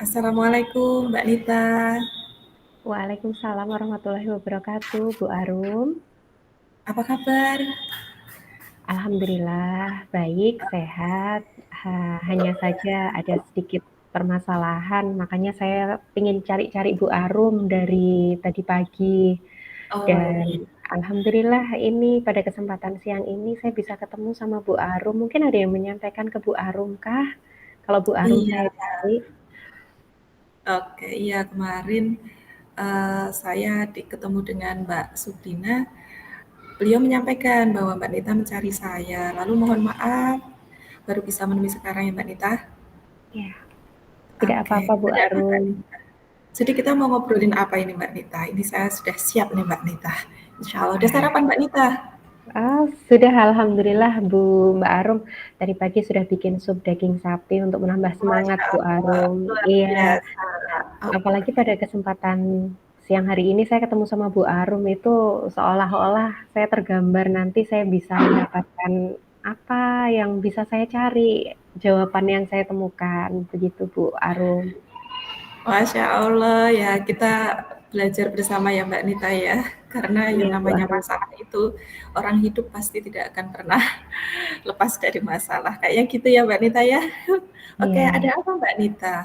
Assalamualaikum Mbak Nita. Waalaikumsalam warahmatullahi wabarakatuh, Bu Arum. Apa kabar? Alhamdulillah baik, sehat. Hanya saja ada sedikit permasalahan, makanya saya ingin cari-cari Bu Arum dari tadi pagi. Oh Dan iya, alhamdulillah ini pada kesempatan siang ini saya bisa ketemu sama Bu Arum. Mungkin ada yang menyampaikan ke Bu Arum kah? Kalau Bu Arum saya iya, cari. oke, iya kemarin saya ketemu dengan Mbak Subrina. Beliau menyampaikan bahwa Mbak Nita mencari saya. Lalu mohon maaf, baru bisa menemui sekarang ya Mbak Nita. Ya, tidak Oke, apa-apa Bu ada apa Mbak Arum. Nita? Jadi kita mau ngobrolin apa ini Mbak Nita? Ini saya sudah siap nih Mbak Nita. Insya Allah. Udah Ah, sarapan Mbak Nita? Sudah alhamdulillah Mbak Arum. Tadi pagi sudah bikin sup daging sapi untuk menambah semangat Masya Bu Allah, Arum. luar Iya, biasa. Oh, apalagi pada kesempatan siang hari ini saya ketemu sama Bu Arum itu seolah-olah saya tergambar nanti saya bisa mendapatkan apa yang bisa saya cari, jawaban yang saya temukan, begitu Bu Arum. Masya Allah, ya kita belajar bersama ya Mbak Nita ya. Karena yang Iya Bu namanya Arum. masalah itu orang hidup pasti tidak akan pernah lepas dari masalah. Kayaknya gitu ya Mbak Nita ya. Oke, ada Iya. apa Mbak Nita?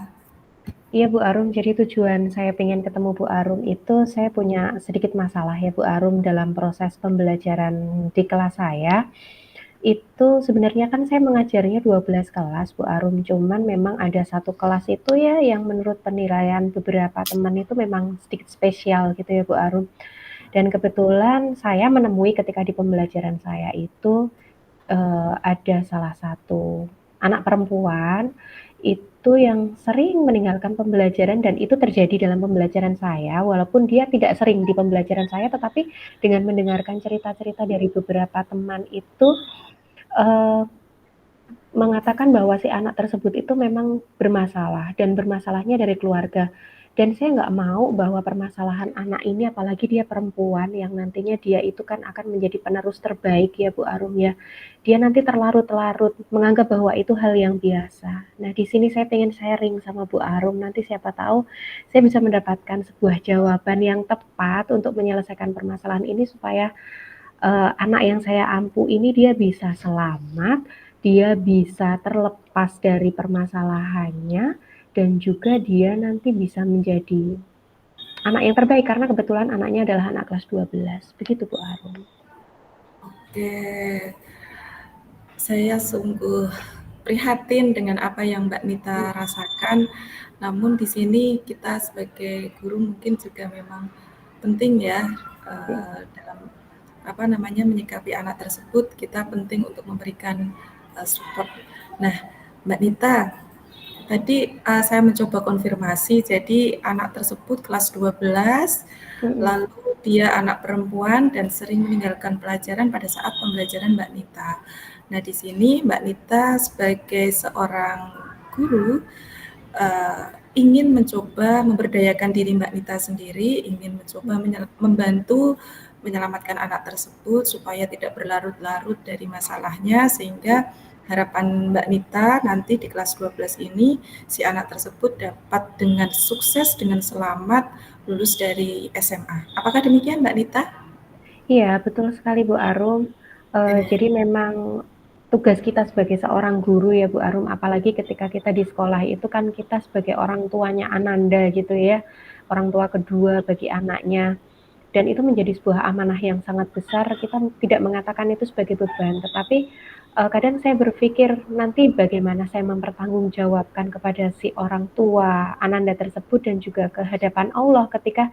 Iya Bu Arum, jadi tujuan saya pengen ketemu Bu Arum itu saya punya sedikit masalah ya Bu Arum dalam proses pembelajaran di kelas saya. Itu sebenarnya kan saya mengajarnya 12 kelas Bu Arum, cuman memang ada satu kelas itu ya yang menurut penilaian beberapa teman itu memang sedikit spesial gitu ya Bu Arum. Dan kebetulan saya menemui ketika di pembelajaran saya itu ada salah satu anak perempuan itu yang sering meninggalkan pembelajaran dan itu terjadi dalam pembelajaran saya, walaupun dia tidak sering di pembelajaran saya, tetapi dengan mendengarkan cerita-cerita dari beberapa teman itu, eee, mengatakan bahwa si anak tersebut itu memang bermasalah dan bermasalahnya dari keluarga. Dan saya nggak mau bahwa permasalahan anak ini apalagi dia perempuan yang nantinya dia itu kan akan menjadi penerus terbaik ya Bu Arum ya. Dia nanti terlarut-larut menganggap bahwa itu hal yang biasa. Nah, di sini saya pengen sharing sama Bu Arum, nanti siapa tahu saya bisa mendapatkan sebuah jawaban yang tepat untuk menyelesaikan permasalahan ini supaya anak yang saya ampu ini dia bisa selamat, dia bisa terlepas dari permasalahannya, dan juga dia nanti bisa menjadi anak yang terbaik karena kebetulan anaknya adalah anak kelas 12. Begitu Bu Arum. Oke, saya sungguh prihatin dengan apa yang Mbak Nita rasakan. Namun di sini kita sebagai guru mungkin juga memang penting ya dalam apa namanya menyikapi anak tersebut. Kita penting untuk memberikan support. Nah, Mbak Nita, tadi saya mencoba konfirmasi. Jadi anak tersebut kelas 12, Mhm. lalu dia anak perempuan dan sering meninggalkan pelajaran pada saat pembelajaran Mbak Nita. Nah, di sini Mbak Nita sebagai seorang guru ingin mencoba memberdayakan diri Mbak Nita sendiri, ingin mencoba membantu menyelamatkan anak tersebut supaya tidak berlarut-larut dari masalahnya sehingga harapan Mbak Nita nanti di kelas 12 ini si anak tersebut dapat dengan sukses dengan selamat lulus dari SMA. Apakah demikian Mbak Nita? Iya, betul sekali Bu Arum. Jadi memang tugas kita sebagai seorang guru ya Bu Arum, apalagi ketika kita di sekolah itu kan kita sebagai orang tuanya Ananda gitu ya, orang tua kedua bagi anaknya. Dan itu menjadi sebuah amanah yang sangat besar. Kita tidak mengatakan itu sebagai beban, tetapi kadang saya berpikir nanti bagaimana saya mempertanggungjawabkan kepada si orang tua Ananda tersebut dan juga ke hadapan Allah ketika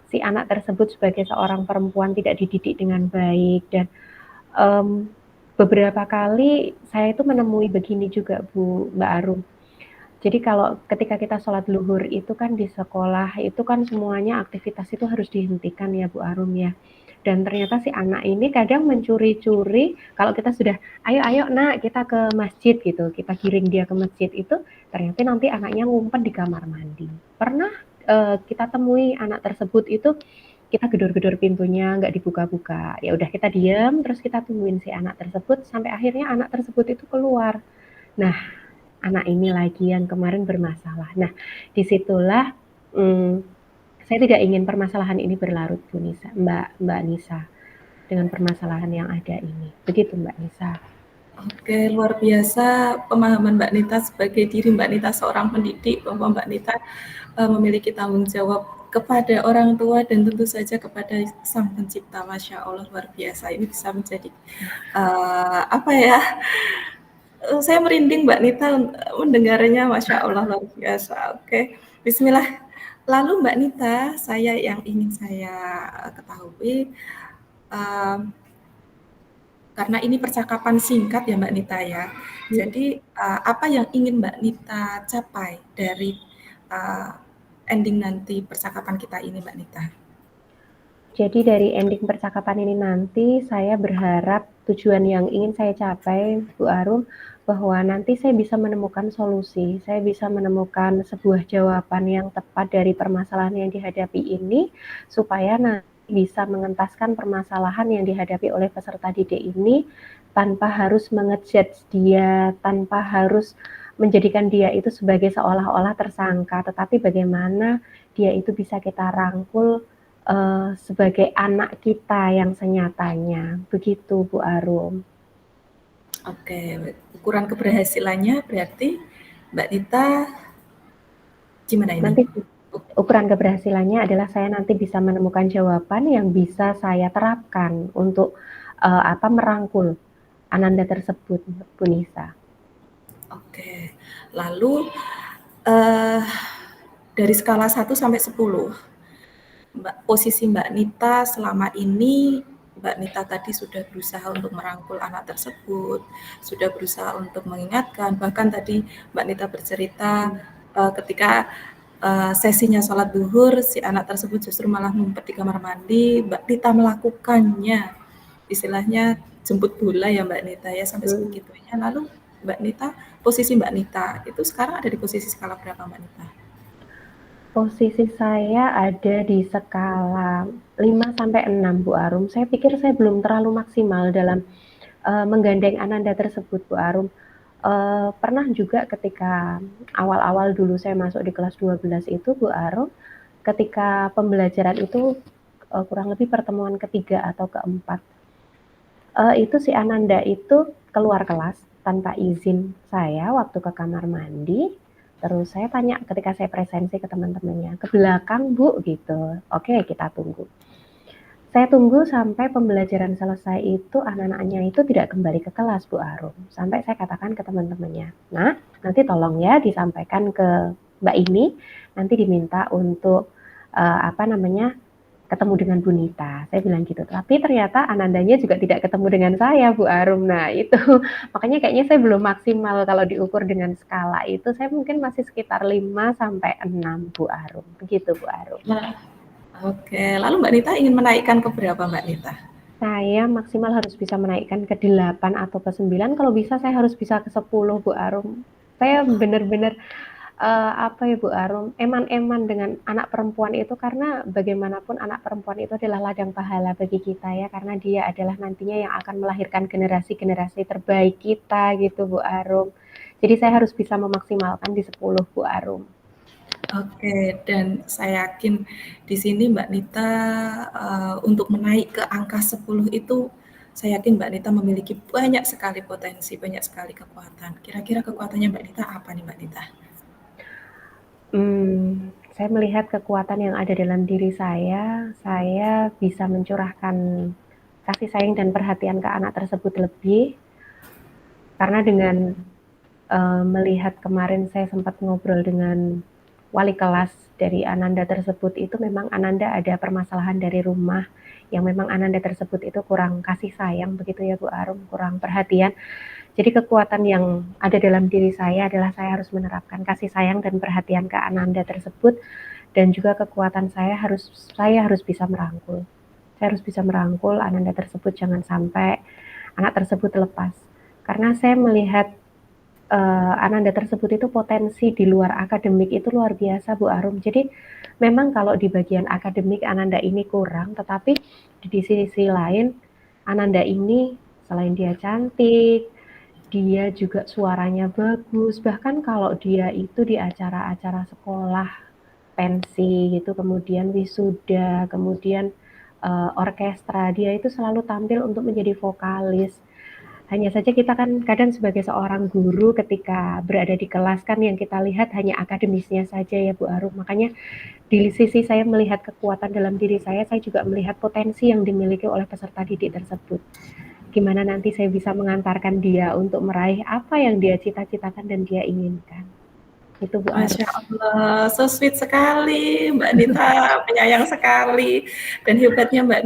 si anak tersebut sebagai seorang perempuan tidak dididik dengan baik dan um, beberapa kali saya itu menemui begini juga Bu Mbak Arum. Jadi kalau ketika kita sholat luhur itu kan di sekolah itu kan semuanya aktivitas itu harus dihentikan ya Bu Arum ya. Dan ternyata si anak ini kadang mencuri-curi kalau kita sudah ayo ayo nak kita ke masjid gitu, kita giring dia ke masjid itu ternyata nanti anaknya ngumpet di kamar mandi. Pernah kita temui anak tersebut itu kita gedor-gedor pintunya nggak dibuka-buka. Ya udah kita diam terus kita tungguin si anak tersebut sampai akhirnya anak tersebut itu keluar. Nah, anak ini lagi yang kemarin bermasalah. Nah, disitulah saya tidak ingin permasalahan ini berlarut, Bu Nisa, Mbak Nisa, dengan permasalahan yang ada ini. Begitu, Mbak Nisa. Oke, luar biasa pemahaman Mbak Nita sebagai diri Mbak Nita seorang pendidik, bahwa Mbak Nita memiliki tanggung jawab kepada orang tua dan tentu saja kepada Sang Pencipta. Masya Allah, luar biasa. Ini bisa menjadi apa ya? Saya merinding Mbak Nita mendengarnya, Masya Allah, luar biasa. Oke, Bismillah. Lalu Mbak Nita, saya yang ingin saya ketahui, karena ini percakapan singkat ya Mbak Nita ya. Jadi apa yang ingin Mbak Nita capai dari ending nanti percakapan kita ini Mbak Nita? Jadi dari ending percakapan ini nanti saya berharap tujuan yang ingin saya capai, Bu Arum, bahwa nanti saya bisa menemukan solusi, saya bisa menemukan sebuah jawaban yang tepat dari permasalahan yang dihadapi ini, supaya nanti bisa mengentaskan permasalahan yang dihadapi oleh peserta didik ini tanpa harus mengejudge dia, tanpa harus menjadikan dia itu sebagai seolah-olah tersangka, tetapi bagaimana dia itu bisa kita rangkul sebagai anak kita yang senyatanya. Begitu, Bu Arum. Oke, ukuran keberhasilannya berarti Mbak Nita gimana ini? Nanti ukuran keberhasilannya adalah saya nanti bisa menemukan jawaban yang bisa saya terapkan untuk merangkul Ananda tersebut, Bu Nisa. Oke, lalu dari skala 1 sampai 10, posisi Mbak Nita selama ini, Mbak Nita tadi sudah berusaha untuk merangkul anak tersebut, sudah berusaha untuk mengingatkan, bahkan tadi Mbak Nita bercerita ketika sesinya sholat duhur, si anak tersebut justru malah ngumpet di kamar mandi, Mbak Nita melakukannya, istilahnya jemput bola ya Mbak Nita ya, sampai sebegitunya. Lalu Mbak Nita, posisi Mbak Nita itu sekarang ada di posisi skala berapa Mbak Nita? Posisi saya ada di skala 5-6, Bu Arum. Saya pikir saya belum terlalu maksimal dalam menggandeng Ananda tersebut, Bu Arum. Pernah juga ketika awal-awal dulu saya masuk di kelas 12 itu, Bu Arum, ketika pembelajaran itu kurang lebih pertemuan ketiga atau keempat, itu si Ananda itu keluar kelas tanpa izin saya waktu ke kamar mandi. Terus saya tanya ketika saya presensi ke teman-temannya, ke belakang Bu gitu. Oke, kita tunggu. Saya tunggu sampai pembelajaran selesai itu anak-anaknya itu tidak kembali ke kelas, Bu Arum. Sampai saya katakan ke teman-temannya, nah nanti tolong ya disampaikan ke Mbak ini, nanti diminta untuk ketemu dengan Bu Nita. Saya bilang gitu. Tapi ternyata Anandanya juga tidak ketemu dengan saya, Bu Arum. Nah itu makanya kayaknya saya belum maksimal kalau diukur dengan skala itu. Saya mungkin masih sekitar 5-6, Bu Arum. Begitu, Bu Arum. Nah, oke. Lalu Mbak Nita ingin menaikkan ke berapa Mbak Nita? Saya maksimal harus bisa menaikkan ke 8 atau ke 9. Kalau bisa saya harus bisa ke 10, Bu Arum. Saya benar-benar Bu Arum, eman-eman dengan anak perempuan itu, karena bagaimanapun anak perempuan itu adalah ladang pahala bagi kita ya, karena dia adalah nantinya yang akan melahirkan generasi-generasi terbaik kita gitu, Bu Arum. Jadi saya harus bisa memaksimalkan di 10, Bu Arum. Oke, dan saya yakin di sini Mbak Nita untuk menaik ke angka 10 itu, saya yakin Mbak Nita memiliki banyak sekali potensi, banyak sekali kekuatan. Kira-kira kekuatannya Mbak Nita apa nih Mbak Nita? Saya melihat kekuatan yang ada dalam diri saya bisa mencurahkan kasih sayang dan perhatian ke anak tersebut lebih. Karena dengan melihat kemarin saya sempat ngobrol dengan wali kelas dari Ananda tersebut, itu memang Ananda ada permasalahan dari rumah yang memang Ananda tersebut itu kurang kasih sayang begitu ya Bu Arum, kurang perhatian. Jadi kekuatan yang ada dalam diri saya adalah saya harus menerapkan kasih sayang dan perhatian ke Ananda tersebut, dan juga kekuatan saya harus bisa merangkul. Saya harus bisa merangkul Ananda tersebut, jangan sampai anak tersebut lepas. Karena saya melihat Ananda tersebut itu potensi di luar akademik itu luar biasa, Bu Arum. Jadi memang kalau di bagian akademik Ananda ini kurang, tetapi di sisi lain Ananda ini selain dia cantik, dia juga suaranya bagus, bahkan kalau dia itu di acara-acara sekolah, pensi gitu, kemudian wisuda, kemudian, orkestra, dia itu selalu tampil untuk menjadi vokalis. Hanya saja kita kan kadang sebagai seorang guru ketika berada di kelas kan yang kita lihat hanya akademisnya saja ya Bu Arum. Makanya di sisi saya melihat kekuatan dalam diri saya juga melihat potensi yang dimiliki oleh peserta didik tersebut. Gimana nanti saya bisa mengantarkan dia untuk meraih apa yang dia cita-citakan dan dia inginkan. Itu Bu Arum. Masya Allah, so sweet sekali Mbak Nita, penyayang sekali. Dan hebatnya Mbak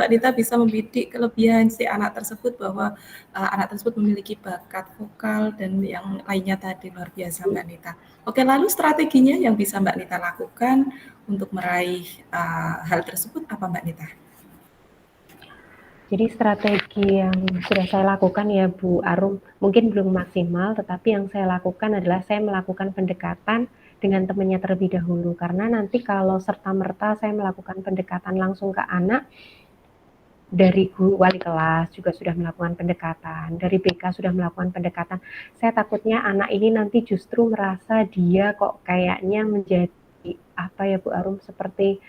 Nita bisa membidik kelebihan si anak tersebut bahwa anak tersebut memiliki bakat vokal dan yang lainnya tadi luar biasa Mbak Nita. Oke, lalu strateginya yang bisa Mbak Nita lakukan untuk meraih hal tersebut apa Mbak Nita? Jadi strategi yang sudah saya lakukan ya Bu Arum, mungkin belum maksimal, tetapi yang saya lakukan adalah saya melakukan pendekatan dengan temannya terlebih dahulu. Karena nanti kalau serta-merta saya melakukan pendekatan langsung ke anak, dari guru wali kelas juga sudah melakukan pendekatan, dari BK sudah melakukan pendekatan. Saya takutnya anak ini nanti justru merasa dia kok kayaknya menjadi apa ya Bu Arum, seperti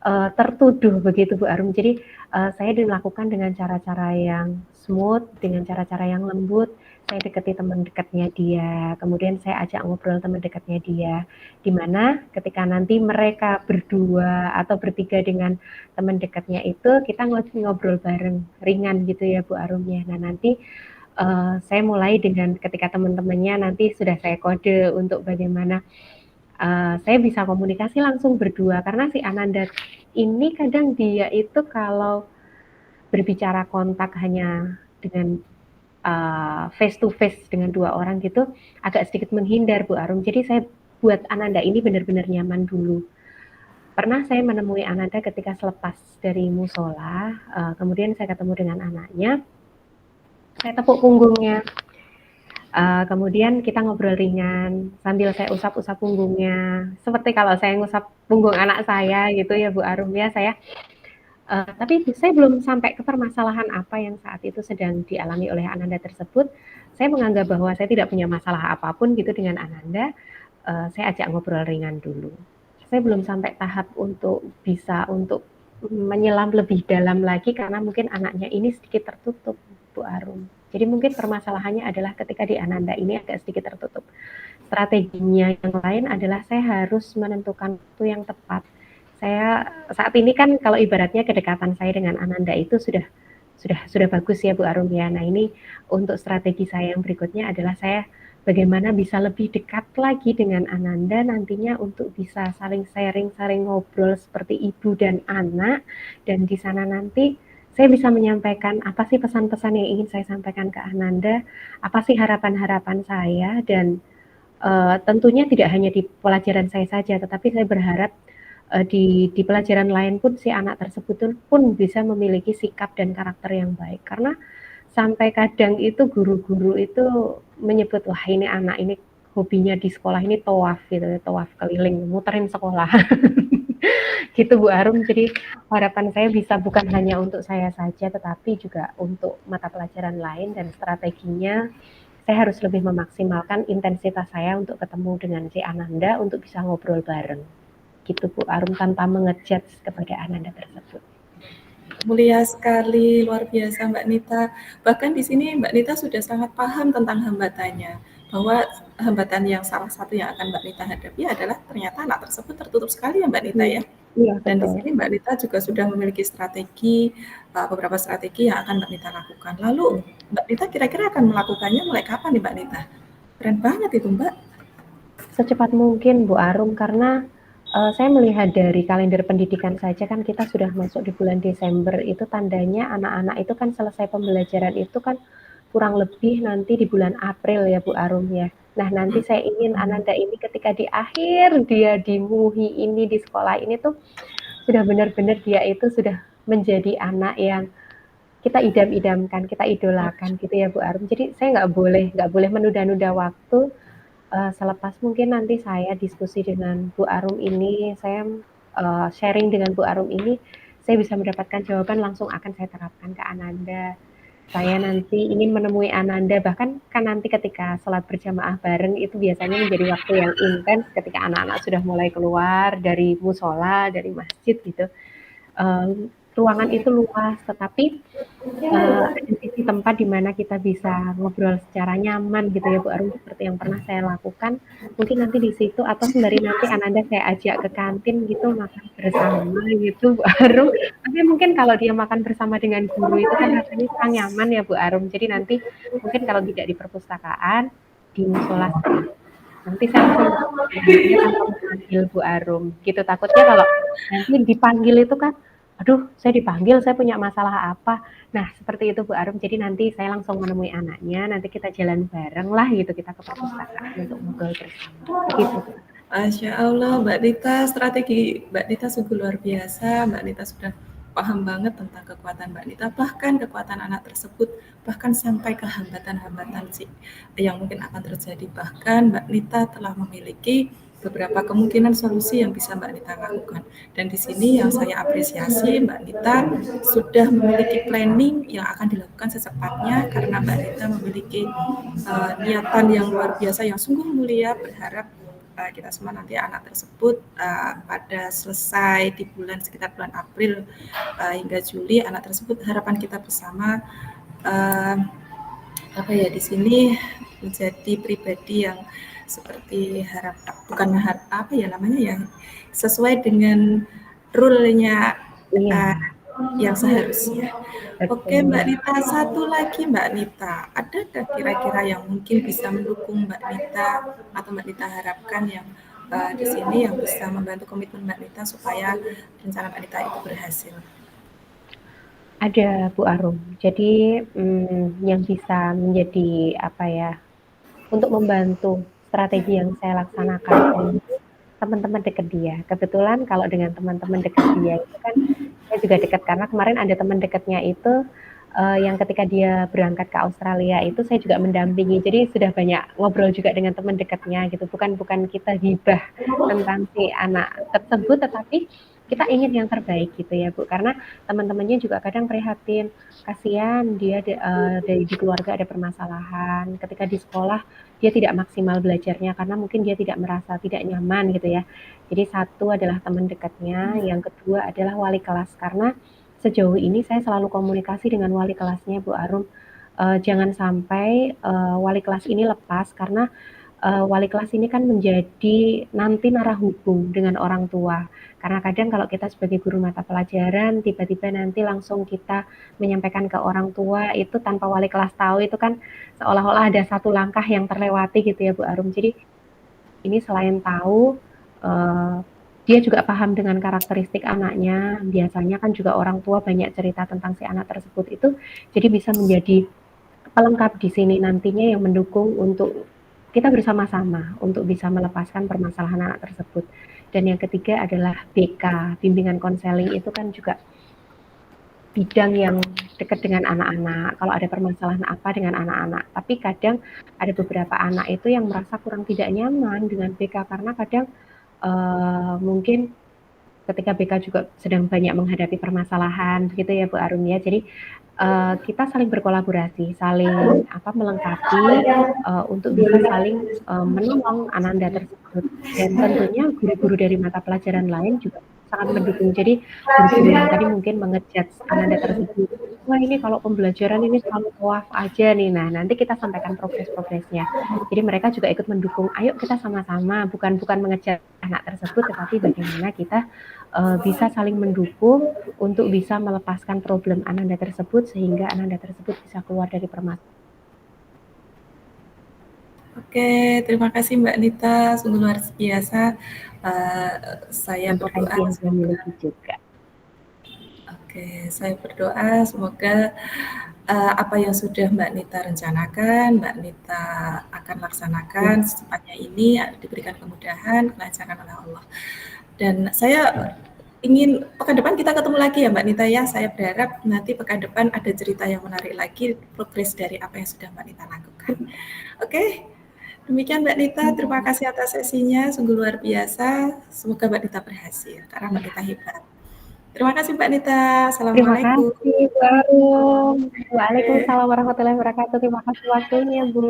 tertuduh begitu Bu Arum. Jadi saya dilakukan dengan cara-cara yang smooth, dengan cara-cara yang lembut. Saya dekati teman dekatnya dia, kemudian saya ajak ngobrol teman dekatnya dia. Di mana ketika nanti mereka berdua atau bertiga dengan teman dekatnya itu kita ngobrol bareng ringan gitu ya Bu Arum ya. Nah nanti saya mulai dengan ketika teman-temannya nanti sudah saya kode untuk bagaimana saya bisa komunikasi langsung berdua karena si Ananda ini kadang dia itu kalau berbicara kontak hanya dengan face to face dengan dua orang gitu agak sedikit menghindar Bu Arum. Jadi saya buat Ananda ini benar-benar nyaman dulu. Pernah saya menemui Ananda ketika selepas dari musola, kemudian saya ketemu dengan anaknya, saya tepuk punggungnya, kemudian kita ngobrol ringan sambil saya usap-usap punggungnya, seperti kalau saya ngusap punggung anak saya gitu ya Bu Arum ya, tapi saya belum sampai ke permasalahan apa yang saat itu sedang dialami oleh Ananda tersebut. Saya menganggap bahwa saya tidak punya masalah apapun gitu dengan Ananda, saya ajak ngobrol ringan dulu. Saya belum sampai tahap untuk bisa untuk menyelam lebih dalam lagi karena mungkin anaknya ini sedikit tertutup, Bu Arum. Jadi mungkin permasalahannya adalah ketika di Ananda ini agak sedikit tertutup. Strateginya yang lain adalah saya harus menentukan waktu yang tepat. Saya saat ini kan kalau ibaratnya kedekatan saya dengan Ananda itu sudah bagus ya Bu Arum ya. Nah ini untuk strategi saya yang berikutnya adalah saya bagaimana bisa lebih dekat lagi dengan Ananda nantinya untuk bisa saling sharing, saling ngobrol seperti ibu dan anak dan di sana nanti saya bisa menyampaikan apa sih pesan-pesan yang ingin saya sampaikan ke Ananda, apa sih harapan-harapan saya dan tentunya tidak hanya di pelajaran saya saja, tetapi saya berharap di pelajaran lain pun si anak tersebut pun bisa memiliki sikap dan karakter yang baik. Karena sampai kadang itu guru-guru itu menyebut wah ini anak ini hobinya di sekolah ini tawaf gitu, tawaf keliling, muterin sekolah. Gitu Bu Arum. Jadi harapan saya bisa bukan hanya untuk saya saja, tetapi juga untuk mata pelajaran lain dan strateginya saya harus lebih memaksimalkan intensitas saya untuk ketemu dengan si Ananda untuk bisa ngobrol bareng. Gitu Bu Arum tanpa mengejudge kepada Ananda tersebut. Mulia sekali, luar biasa Mbak Nita. Bahkan di sini Mbak Nita sudah sangat paham tentang hambatannya, bahwa hambatan yang salah satu yang akan Mbak Nita hadapi adalah ternyata anak tersebut tertutup sekali ya Mbak Nita ya. Iya Dan di betul. sini Mbak Nita juga sudah memiliki strategi, beberapa strategi yang akan Mbak Nita lakukan. Lalu Mbak Nita kira-kira akan melakukannya mulai kapan nih Mbak Nita? Keren banget itu Mbak. Secepat mungkin Bu Arum karena saya melihat dari kalender pendidikan saja kan kita sudah masuk di bulan Desember itu tandanya anak-anak itu kan selesai pembelajaran itu kan kurang lebih nanti di bulan April ya Bu Arum ya. Nah nanti saya ingin Ananda ini ketika di akhir dia di MUHI ini di sekolah ini tuh sudah benar-benar dia itu sudah menjadi anak yang kita idam-idamkan, kita idolakan gitu ya Bu Arum. Jadi saya nggak boleh menunda-nunda waktu. Selepas mungkin nanti saya diskusi dengan Bu Arum ini, saya sharing dengan Bu Arum ini, saya bisa mendapatkan jawaban langsung akan saya terapkan ke Ananda. saya nanti ingin menemui Ananda, bahkan kan nanti ketika sholat berjamaah bareng itu biasanya menjadi waktu yang intens ketika anak-anak sudah mulai keluar dari musola, dari masjid gitu. Ruangan itu luas, tetapi ada sisi tempat di mana kita bisa ngobrol secara nyaman gitu ya Bu Arum, seperti yang pernah saya lakukan. Mungkin nanti di situ atau sembari nanti Ananda saya ajak ke kantin gitu makan bersama gitu Bu Arum. Tapi mungkin kalau dia makan bersama dengan guru itu kan rasanya kurang nyaman ya Bu Arum. Jadi nanti mungkin kalau tidak di perpustakaan, di musola saja. Nanti saya langsung anaknya tanpa memanggil Bu Arum gitu. Takutnya kalau nanti dipanggil itu kan, aduh saya dipanggil, saya punya masalah apa. Nah seperti itu Bu Arum. Jadi nanti saya langsung menemui anaknya, nanti kita jalan bareng lah gitu, kita ke perpustakaan untuk ngobrol bersama. Begitu Bu. Masya Allah, Mbak Dita, strategi Mbak Dita sungguh luar biasa. Mbak Dita sudah paham banget tentang kekuatan Mbak Dita, bahkan kekuatan anak tersebut, bahkan sampai ke hambatan-hambatan sih yang mungkin akan terjadi. Bahkan Mbak Dita telah memiliki beberapa kemungkinan solusi yang bisa Mbak Dita lakukan. Dan di sini yang saya apresiasi, Mbak Dita sudah memiliki planning yang akan dilakukan secepatnya karena Mbak Dita memiliki niatan yang luar biasa, yang sungguh mulia, berharap kita semua nanti anak tersebut pada selesai di sekitar bulan April hingga Juli, anak tersebut harapan kita bersama apa ya, di sini menjadi pribadi yang seperti bukan apa ya namanya ya, sesuai dengan rule-nya Iya, yang seharusnya. Oke Mbak betul. Nita, satu lagi Mbak Nita, adakah kira-kira yang mungkin bisa mendukung Mbak Nita atau Mbak Nita harapkan yang di sini yang bisa membantu komitmen Mbak Nita supaya rencana Mbak Nita itu berhasil? Ada Bu Arum. Jadi yang bisa menjadi apa ya, untuk membantu strategi yang saya laksanakan ini teman-teman dekat dia. Kebetulan kalau dengan teman-teman dekat dia itu kan saya juga dekat karena kemarin ada teman dekatnya itu yang ketika dia berangkat ke Australia itu saya juga mendampingi. Jadi sudah banyak ngobrol juga dengan teman dekatnya gitu. Bukan bukan kita gibah tentang si anak tersebut, tetapi kita ingin yang terbaik gitu ya Bu. Karena teman-temannya juga kadang prihatin, kasihan dia di keluarga ada permasalahan. Ketika di sekolah dia tidak maksimal belajarnya karena mungkin dia tidak merasa tidak nyaman gitu ya. Jadi satu adalah teman dekatnya, yang kedua adalah wali kelas karena sejauh ini saya selalu komunikasi dengan wali kelasnya Bu Arum. Jangan sampai wali kelas ini lepas karena wali kelas ini kan menjadi nanti narah hubung dengan orang tua. Karena kadang kalau kita sebagai guru mata pelajaran, tiba-tiba nanti langsung kita menyampaikan ke orang tua itu tanpa wali kelas tahu itu kan seolah-olah ada satu langkah yang terlewati gitu ya Bu Arum. Jadi ini selain tahu dia juga paham dengan karakteristik anaknya. Biasanya kan juga orang tua banyak cerita tentang si anak tersebut itu, jadi bisa menjadi pelengkap di sini nantinya yang mendukung untuk kita bersama-sama untuk bisa melepaskan permasalahan anak tersebut. Dan yang ketiga adalah BK, bimbingan konseling itu kan juga bidang yang dekat dengan anak-anak. Kalau ada permasalahan apa dengan anak-anak, tapi kadang ada beberapa anak itu yang merasa kurang tidak nyaman dengan BK karena kadang mungkin ketika BK juga sedang banyak menghadapi permasalahan, begitu ya Bu Arum ya. Jadi kita saling berkolaborasi, saling melengkapi untuk bisa saling menolong Ananda tersebut. Dan tentunya guru-guru dari mata pelajaran lain juga sangat mendukung. Jadi guru-guru yang tadi mungkin mengejudge Ananda tersebut, wah ini kalau pembelajaran ini selalu tawaf aja nih. Nah nanti kita sampaikan progres-progresnya. Jadi mereka juga ikut mendukung. Ayo kita sama-sama, bukan mengejudge anak tersebut, tetapi bagaimana kita bisa saling mendukung untuk bisa melepaskan problem Ananda tersebut sehingga Ananda tersebut bisa keluar dari permasalahan. Oke, terima kasih Mbak Nita, sungguh luar biasa. Saya berdoa Kompetensi yang dia semoga miliki juga. Oke, saya berdoa semoga apa yang sudah Mbak Nita rencanakan, Mbak Nita akan laksanakan Ya, secepatnya ini diberikan kemudahan, kelancaran oleh Allah. Dan saya ingin pekan depan kita ketemu lagi ya Mbak Nita ya. Saya berharap nanti pekan depan ada cerita yang menarik lagi, progres dari apa yang sudah Mbak Nita lakukan. Oke, demikian Mbak Nita. Terima kasih atas sesinya, sungguh luar biasa. Semoga Mbak Nita berhasil karena Mbak ya. Nita hebat. Terima kasih Mbak Nita. Terima Assalamualaikum. kasih Bu Arum. Waalaikumsalam warahmatullahi wabarakatuh. Terima kasih waktunya Bu.